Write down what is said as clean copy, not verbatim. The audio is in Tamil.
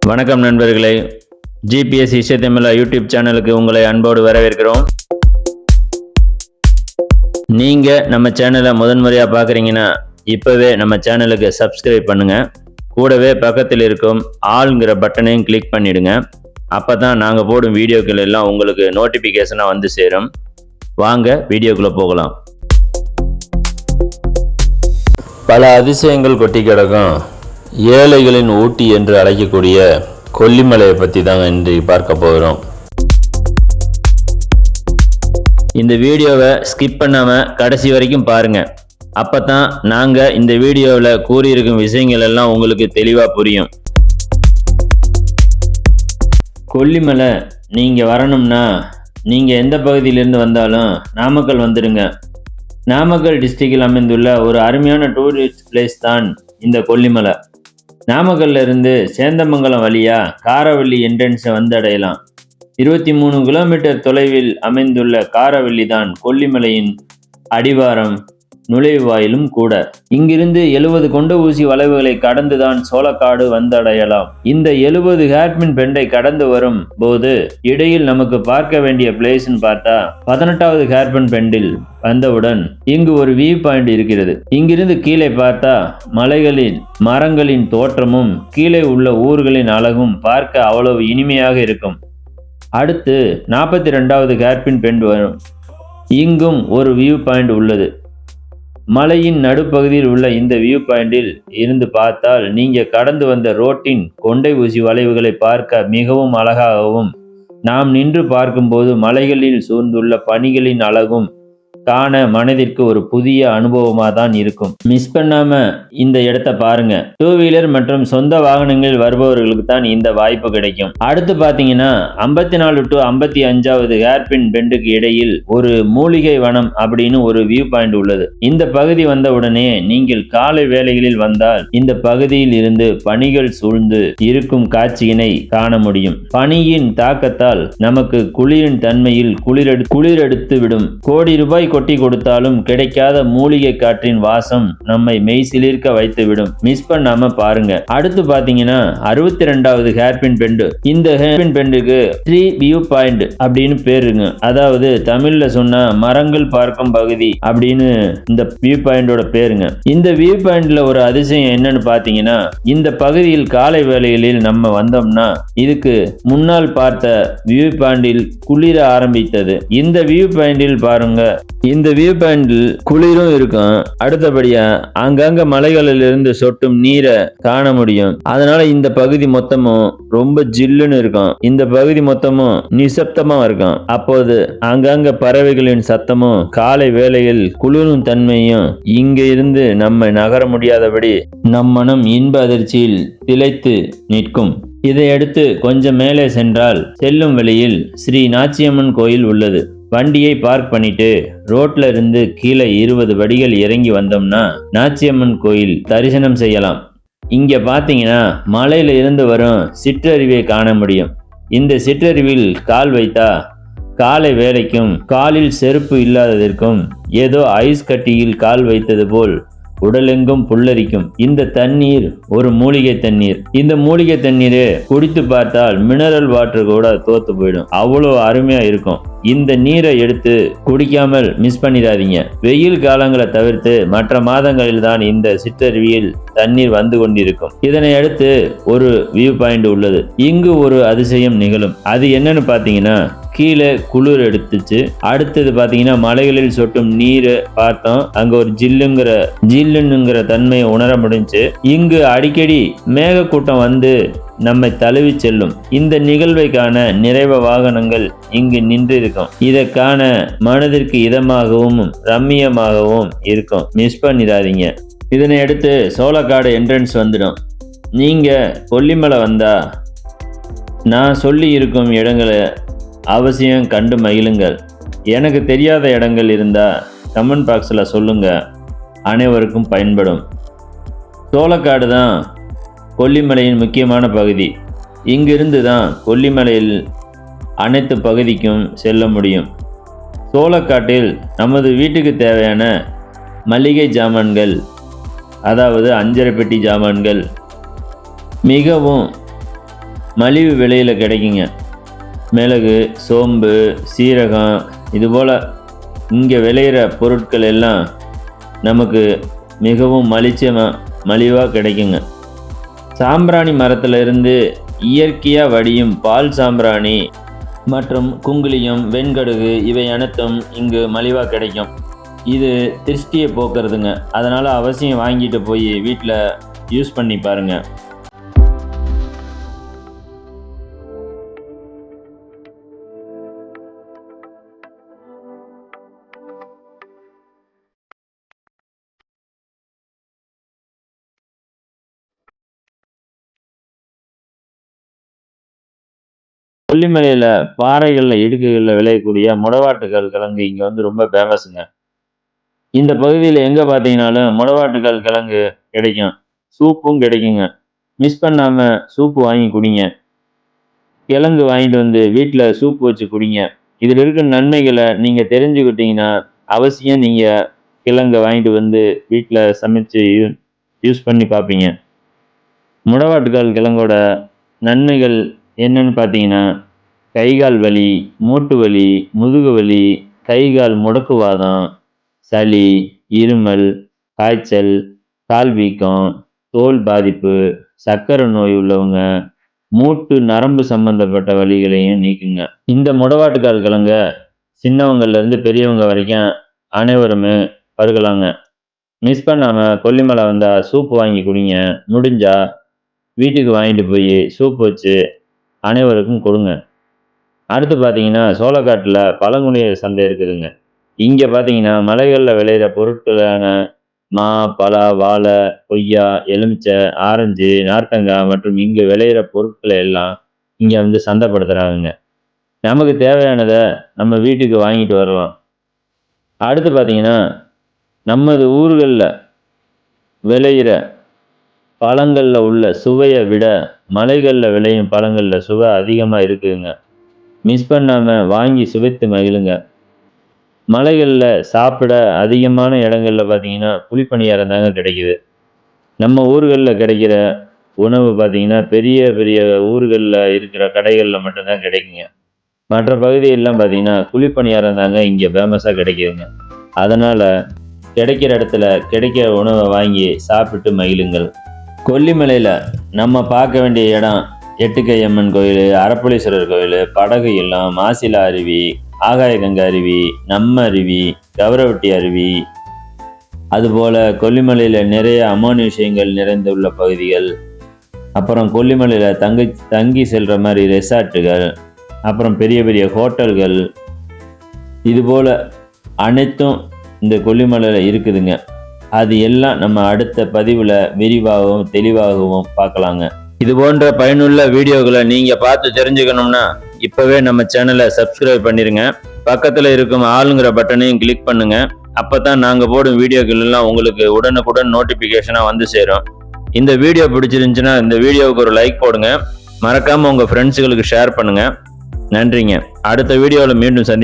வணக்கம் நண்பர்களே, ஜிபிஎஸ் இசைத்தமிழா யூடியூப் சேனலுக்கு உங்களை அன்போடு வரவேற்கிறோம். நீங்கள் நம்ம சேனலை முதன்முறையாக பார்க்குறீங்கன்னா இப்போவே நம்ம சேனலுக்கு சப்ஸ்கிரைப் பண்ணுங்கள். கூடவே பக்கத்தில் இருக்கும் ஆல்ங்கிற பட்டனையும் கிளிக் பண்ணிவிடுங்க. அப்போ தான் நாங்கள் போடும் வீடியோக்கள் எல்லாம் உங்களுக்கு நோட்டிஃபிகேஷனாக வந்து சேரும். வாங்க வீடியோக்குள்ளே போகலாம். பல அதிசயங்கள் கொட்டி கிடக்கும் ஏழைகளின் ஊட்டி என்று அழைக்கக்கூடிய கொல்லிமலையை பற்றி தாங்க இன்றைக்கு பார்க்க போகிறோம். இந்த வீடியோவை ஸ்கிப் பண்ணாமல் கடைசி வரைக்கும் பாருங்கள். அப்போ தான் நாங்கள் இந்த வீடியோவில் கூறியிருக்கும் விஷயங்கள் எல்லாம் உங்களுக்கு தெளிவாக புரியும். கொல்லிமலை நீங்கள் வரணும்னா நீங்கள் எந்த பகுதியிலேருந்து வந்தாலும் நாமக்கல் வந்துடுங்க. நாமக்கல் டிஸ்ட்ரிக்டில் அமைந்துள்ள ஒரு அருமையான டூரிஸ்ட் பிளேஸ் தான் இந்த கொல்லிமலை. நாமக்கல்ல இருந்து சேந்தமங்கலம் வழியாக காரவள்ளி என்ட்ரன்ஸை வந்து அடையலாம். 23 கிலோமீட்டர் தொலைவில் அமைந்துள்ள காரவள்ளி தான் கொல்லிமலையின் அடிவாரம், நுழைவாயிலும் கூட. இங்கிருந்து 70 கொண்ட ஊசி வளைவுகளை கடந்துதான் சோளக்காடு வந்தடையலாம். இந்த 70 ஹேர்பின் பெண்டை கடந்து வரும் போது இடையில் நமக்கு பார்க்க வேண்டிய பிளேஸ்ன்னு பார்த்தா 18வது ஹேர்பின் பெண்டில் வந்தவுடன் இங்கு ஒரு வியூ பாயிண்ட் இருக்கிறது. இங்கிருந்து கீழே பார்த்தா மலைகளின் மரங்களின் தோற்றமும் கீழே உள்ள ஊர்களின் அழகும் பார்க்க அவ்வளவு இனிமையாக இருக்கும். அடுத்து 42வது ஹேர்பின் பெண்ட் வரும். இங்கும் ஒரு வியூ பாயிண்ட் உள்ளது. மலையின் நடுப்பகுதியில் உள்ள இந்த வியூ பாயிண்டில் இருந்து பார்த்தால் நீங்கள் கடந்து வந்த ரோட்டின் கொண்டை ஊசி வளைவுகளை பார்க்க மிகவும் அழகாகவும், நாம் நின்று பார்க்கும்போது மலைகளில் சூழ்ந்துள்ள பனிகளின் அழகும் காண மனதிற்கு ஒரு புதிய அனுபவமாக தான் இருக்கும். மிஸ் பண்ணாம இந்த இடத்த பாருங்க. 2 வீலர் மற்றும் சொந்த வாகனங்களில் வருபவர்களுக்கு தான் இந்த வாய்ப்பு கிடைக்கும். அடுத்து பார்த்தீங்கன்னா 54 to 55வது ஹேர்பின் பெண்டுக்கு இடையில் ஒரு மூலிகை வனம் அப்படின்னு ஒரு வியூ பாயிண்ட் உள்ளது. இந்த பகுதி வந்தவுடனே நீங்கள் காலை வேளைகளில் வந்தால் இந்த பகுதியில் இருந்து பனிகள் சூழ்ந்து இருக்கும் காட்சியினை காண முடியும். பனியின் தாக்கத்தால் நமக்கு குளிரின் தன்மையில் குளிரெடுத்து விடும். கோடி ரூபாய் கொட்டி கொடுத்தாலும் கிடைக்காத மூலிகை காற்றின் வாசம் நம்மை மெய்சிலிர்க்க வைத்துவிடும். மிஸ் பண்ணாம பாருங்க. அடுத்து பாத்தீங்கன்னா 62வது ஹேர்பின் பெண்டு. இந்த ஹேர்பின் பெண்டுக்கு ட்ரீ வியூ பாயிண்ட் அப்படின்னு பேருங்க. அதாவது தமிழ்ல சொன்னா மரங்கள் பார்க்கும் பகுதி அப்படின்னு இந்த வியூ பாயிண்டோட பேருங்க. இந்த வியூ பாயிண்ட்ல ஒரு அதிசயம் என்னன்னு பாத்தீங்கன்னா, இந்த பகுதியில் காலை வேளைகளில் நம்ம வந்தோம்னா இதுக்கு முன்னால் பார்த்த வியூ பாயிண்டில் குளிர ஆரம்பித்தது. இந்த வியூ பாயிண்டில் பாருங்க, இந்த வியூ பாயிண்டில் குளிரும் இருக்கும். அடுத்தபடியா அங்கங்க மலைகளில் இருந்து சொட்டும் நீரை காண முடியும். அதனால இந்த பகுதி மொத்தமும் ரொம்ப ஜில்லுன்னு இருக்கும். இந்த பகுதி மொத்தமும் நிசப்தமா இருக்கும். அப்போது அங்கங்க பறவைகளின் சத்தமும் காலை வேளையில் குளிரும் தன்மையும் இங்க இருந்து நம்ம நகர முடியாதபடி நம் மனம் இன்ப அதிர்ச்சியில் திளைத்து நிற்கும். இதையடுத்து கொஞ்சம் மேலே சென்றால் செல்லும் வழியில் ஸ்ரீ நாச்சியம்மன் கோயில் உள்ளது. வண்டியை பார்க் பண்ணிட்டு ரோட்ல இருந்து கீழே 20 படிகள் இறங்கி வந்தோம்னா நாச்சியம்மன் கோயில் தரிசனம் செய்யலாம். இங்க பாத்தீங்கன்னா மலையில இருந்து வரும் சிற்றருவியை காண முடியும். இந்த சிற்றருவியில் கால் வைத்தா காலை வேளைக்கும் காலில் செருப்பு இல்லாததற்கும் ஏதோ ஐஸ் கட்டியில் கால் வைத்தது போல் உடலெங்கும் புல்லரிக்கும். இந்த தண்ணீர் ஒரு மூலிகை தண்ணீர். இந்த மூலிகை தண்ணீரை குடித்து பார்த்தால் மினரல் வாட்டர் கூட தோத்து போயிடும். அவ்வளோ அருமையா இருக்கும். இந்த நீரை எடுத்து குடிக்காமல் மிஸ் பண்ணிடாதீங்க. வெயில் காலங்களை தவிர்த்து மற்ற மாதங்களில் தான் இந்த சிற்றருவியில் தண்ணீர் வந்து கொண்டிருக்கும். இதனை அடுத்து ஒரு வியூ பாயிண்ட் உள்ளது. இங்கு ஒரு அதிசயம் நிகழும். அது என்னன்னு பாத்தீங்கன்னா, கீழே குளிர் எடுத்துச்சு. அடுத்தது பாத்தீங்கன்னா மலைகளில் சொட்டும் நீரை பார்த்தோம். அங்க ஒரு ஜில்லுங்கிற தன்மையை உணர முடிஞ்சு. இங்கு அடிக்கடி மேகக்கூட்டம் வந்து நம்மை தழுவி செல்லும். இந்த நிகழ்வை காண நிறைய வாகனங்கள் இங்கு நின்று இருக்கும். இதை காண மனதிற்கு இதமாகவும் ரம்மியமாகவும் இருக்கும். மிஸ் பண்ணிடாதீங்க. இதனை அடுத்து சோளக்காடு என்ட்ரன்ஸ் வந்துடும். நீங்க கொல்லிமலை வந்தா நான் சொல்லி இருக்கும் இடங்களை அவசியம் கண்டு மகிழுங்கள். எனக்கு தெரியாத இடங்கள் இருந்தால் கமெண்ட் பாக்ஸில் சொல்லுங்க, அனைவருக்கும் பயன்படும். சோளக்காடு தான் கொல்லிமலையின் முக்கியமான பகுதி. இங்கிருந்து தான் கொல்லிமலையில் அனைத்து பகுதிக்கும் செல்ல முடியும். சோளக்காட்டில் நமது வீட்டுக்கு தேவையான மளிகை ஜாமான்கள், அதாவது அஞ்சரை பெட்டி ஜாமான்கள் மிகவும் மலிவு விலையில் கிடைக்குங்க. மிளகு, சோம்பு, சீரகம் இதுபோல் இங்கே விளையிற பொருட்கள் எல்லாம் நமக்கு மிகவும் மலிவாக கிடைக்குங்க. சாம்பிராணி மரத்தில் இருந்து இயற்கையாக வடியும் பால் சாம்பிராணி மற்றும் குங்குலியம், வெண்கடுகு இவை அனைத்தும் இங்கு மலிவாக கிடைக்கும். இது திருஷ்டியை போக்குறதுங்க. அதனால் அவசியம் வாங்கிட்டு போய் வீட்டில் யூஸ் பண்ணி பாருங்கள். கொல்லிமலையில் பாறைகளில் இடுக்குகளில் விளையக்கூடிய முடவாட்டுக்கால் கிழங்கு இங்கே வந்து ரொம்ப ஃபேமஸுங்க. இந்த பகுதியில் எங்கே பார்த்தீங்கன்னாலும் முடவாட்டுக்கால் கிழங்கு கிடைக்கும். சூப்பும் கிடைக்குங்க. மிஸ் பண்ணாமல் சூப்பு வாங்கி குடிங்க. கிழங்கு வாங்கிட்டு வந்து வீட்டில் சூப்பு வச்சு குடிங்க. இதில் இருக்கிற நன்மைகளை நீங்கள் தெரிஞ்சுக்கிட்டீங்கன்னா அவசியம் நீங்கள் கிழங்கை வாங்கிட்டு வந்து வீட்டில் சமைச்சு யூஸ் பண்ணி பார்ப்பீங்க. முடவாட்டுக்கால் கிழங்கோட நன்மைகள் என்னன்னு பார்த்தீங்கன்னா, கைகால் வலி, மூட்டு வலி, முதுகு வலி, கைகால் முடக்குவாதம், சளி, இருமல், காய்ச்சல், கால் வீக்கம், தோல் பாதிப்பு, சர்க்கரை நோய் உள்ளவங்க மூட்டு நரம்பு சம்பந்தப்பட்ட வலிகளையும் நீக்குங்க. இந்த முடவாட்டுக்கால் கிழங்க சின்னவங்கள்லேருந்து பெரியவங்க வரைக்கும் அனைவருமே பருகலாங்க. மிஸ் பண்ணாமல் கொல்லிமலை வந்தால் சூப்பு வாங்கி குடிங்க. முடிஞ்சா வீட்டுக்கு வாங்கிட்டு போய் சூப் வச்சு அனைவருக்கும் கொடுங்க. அடுத்து பார்த்தீங்கன்னா, சோளக்காட்டில் பழங்குடியினர் சந்தை இருக்குதுங்க. இங்கே பார்த்தீங்கன்னா மலைகளில் விளையிற பொருட்களான மா, பலா, வாழை, கொய்யா, எலுமிச்சை, ஆரஞ்சு, நார்த்தங்காய் மற்றும் இங்கே விளையிற பொருட்களை எல்லாம் இங்கே வந்து சந்தைப்படுத்துகிறாங்க. நமக்கு தேவையானதை நம்ம வீட்டுக்கு வாங்கிட்டு வரலாம். அடுத்து பார்த்தீங்கன்னா, நமது ஊர்களில் விளையிற பழங்களில் உள்ள சுவையை விட மலைகளில் விளையும் பழங்களில் சுவை அதிகமாக இருக்குதுங்க. மிஸ் பண்ணாமல் வாங்கி சுவைத்து மகிழுங்க. மலைகளில் சாப்பிட அதிகமான இடங்களில் பார்த்தீங்கன்னா குழிப்பணியாரம் தாங்க கிடைக்குது. நம்ம ஊர்களில் கிடைக்கிற உணவு பார்த்தீங்கன்னா பெரிய பெரிய ஊர்களில் இருக்கிற கடைகளில் மட்டும்தான் கிடைக்குங்க. மற்ற பகுதியெல்லாம் பார்த்தீங்கன்னா குழிப்பணியாரம் தாங்க இங்கே ஃபேமஸாக கிடைக்குதுங்க. அதனால் கிடைக்கிற இடத்துல கிடைக்கிற உணவை வாங்கி சாப்பிட்டு மகிழுங்கள். கொல்லிமலையில் நம்ம பார்க்க வேண்டிய இடம் எட்டுக்கையம்மன் கோயில், அரப்புளீஸ்வரர் கோயில், படகு இல்லம், மாசிலா அருவி, ஆகாயகங்கை அருவி, நம்ம அருவி, கவரவட்டி அருவி, அதுபோல் கொல்லிமலையில் நிறைய அமானுஷ்யங்கள் நிறைந்துள்ள பகுதிகள், அப்புறம் கொல்லிமலையில் தங்கி செல்கிற மாதிரி ரெசார்ட்டுகள், அப்புறம் பெரிய பெரிய ஹோட்டல்கள், இதுபோல் அனைத்தும் இந்த கொல்லிமலையில் இருக்குதுங்க. அது எல்லாம் நம்ம அடுத்த பதிவில் விரிவாகவும் தெளிவாகவும் பார்க்கலாங்க. இது போன்ற பயனுள்ள வீடியோக்களை நீங்கள் பார்த்து தெரிஞ்சுக்கணும்னா இப்போவே நம்ம சேனலை சப்ஸ்கிரைப் பண்ணிடுங்க. பக்கத்தில் இருக்கும் ஆளுங்கிற பட்டனையும் கிளிக் பண்ணுங்க. அப்போ தான் நாங்கள் போடும் வீடியோக்கள் எல்லாம் உங்களுக்கு உடனுக்குடன் நோட்டிஃபிகேஷனாக வந்து சேரும். இந்த வீடியோ பிடிச்சிருந்துச்சுன்னா இந்த வீடியோவுக்கு ஒரு லைக் போடுங்க. மறக்காமல் உங்கள் ஃப்ரெண்ட்ஸுகளுக்கு ஷேர் பண்ணுங்கள். நன்றிங்க. அடுத்த வீடியோவில் மீண்டும் சந்திப்போம்.